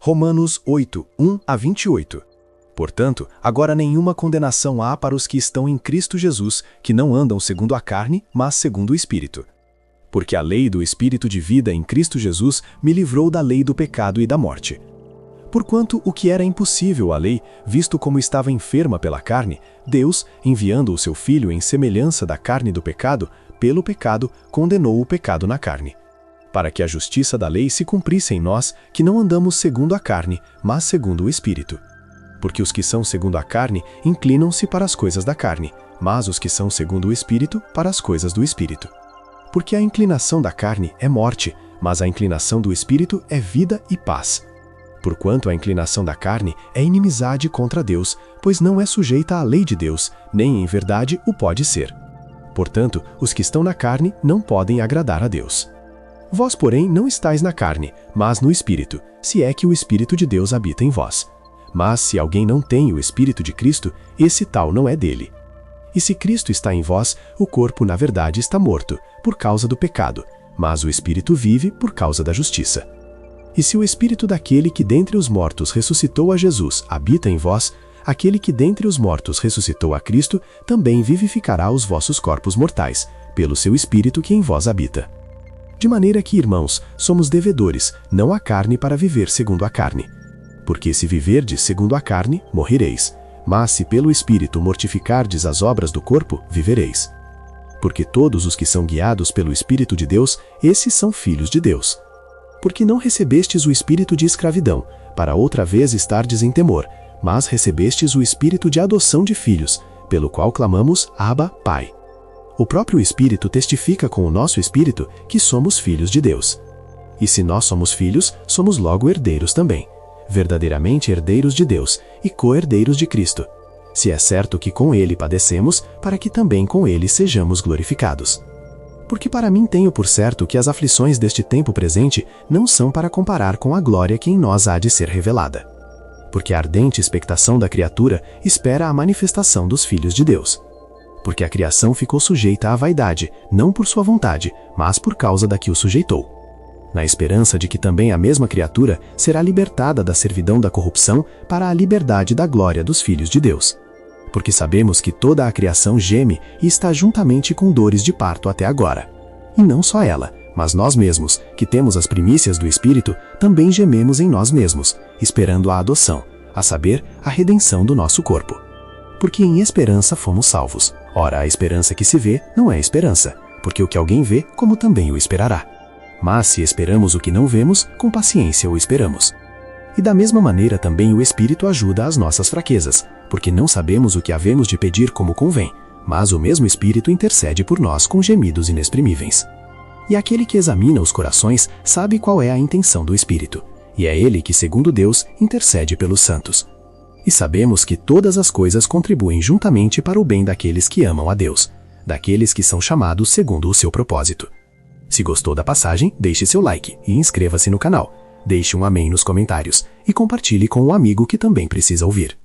Romanos 8, 1-28. Portanto, agora nenhuma condenação há para os que estão em Cristo Jesus, que não andam segundo a carne, mas segundo o Espírito. Porque a lei do Espírito de vida em Cristo Jesus me livrou da lei do pecado e da morte. Porquanto o que era impossível à lei, visto como estava enferma pela carne, Deus, enviando o seu Filho em semelhança da carne do pecado, pelo pecado, condenou o pecado na carne. Para que a justiça da lei se cumprisse em nós, que não andamos segundo a carne, mas segundo o Espírito. Porque os que são segundo a carne inclinam-se para as coisas da carne, mas os que são segundo o Espírito, para as coisas do Espírito. Porque a inclinação da carne é morte, mas a inclinação do Espírito é vida e paz. Porquanto a inclinação da carne é inimizade contra Deus, pois não é sujeita à lei de Deus, nem em verdade o pode ser. Portanto, os que estão na carne não podem agradar a Deus. Vós, porém, não estáis na carne, mas no Espírito, se é que o Espírito de Deus habita em vós. Mas se alguém não tem o Espírito de Cristo, esse tal não é dele. E se Cristo está em vós, o corpo na verdade está morto, por causa do pecado, mas o Espírito vive por causa da justiça. E se o Espírito daquele que dentre os mortos ressuscitou a Jesus habita em vós, aquele que dentre os mortos ressuscitou a Cristo também vivificará os vossos corpos mortais, pelo seu Espírito que em vós habita. De maneira que, irmãos, somos devedores, não à carne para viver segundo a carne. Porque se viverdes segundo a carne, morrereis. Mas se pelo Espírito mortificardes as obras do corpo, vivereis. Porque todos os que são guiados pelo Espírito de Deus, esses são filhos de Deus. Porque não recebestes o espírito de escravidão, para outra vez estardes em temor, mas recebestes o espírito de adoção de filhos, pelo qual clamamos, Abba, Pai. O próprio Espírito testifica com o nosso espírito que somos filhos de Deus. E se nós somos filhos, somos logo herdeiros também, verdadeiramente herdeiros de Deus e co-herdeiros de Cristo, se é certo que com Ele padecemos, para que também com Ele sejamos glorificados. Porque para mim tenho por certo que as aflições deste tempo presente não são para comparar com a glória que em nós há de ser revelada. Porque a ardente expectação da criatura espera a manifestação dos filhos de Deus. Porque a criação ficou sujeita à vaidade, não por sua vontade, mas por causa da que o sujeitou. Na esperança de que também a mesma criatura será libertada da servidão da corrupção para a liberdade da glória dos filhos de Deus. Porque sabemos que toda a criação geme e está juntamente com dores de parto até agora. E não só ela, mas nós mesmos, que temos as primícias do Espírito, também gememos em nós mesmos, esperando a adoção, a saber, a redenção do nosso corpo. Porque em esperança fomos salvos. Ora, a esperança que se vê não é esperança, porque o que alguém vê, como também o esperará. Mas se esperamos o que não vemos, com paciência o esperamos. E da mesma maneira também o Espírito ajuda às nossas fraquezas, porque não sabemos o que havemos de pedir como convém, mas o mesmo Espírito intercede por nós com gemidos inexprimíveis. E aquele que examina os corações sabe qual é a intenção do Espírito, e é ele que, segundo Deus, intercede pelos santos. E sabemos que todas as coisas contribuem juntamente para o bem daqueles que amam a Deus, daqueles que são chamados segundo o seu propósito. Se gostou da passagem, deixe seu like e inscreva-se no canal. Deixe um amém nos comentários e compartilhe com um amigo que também precisa ouvir.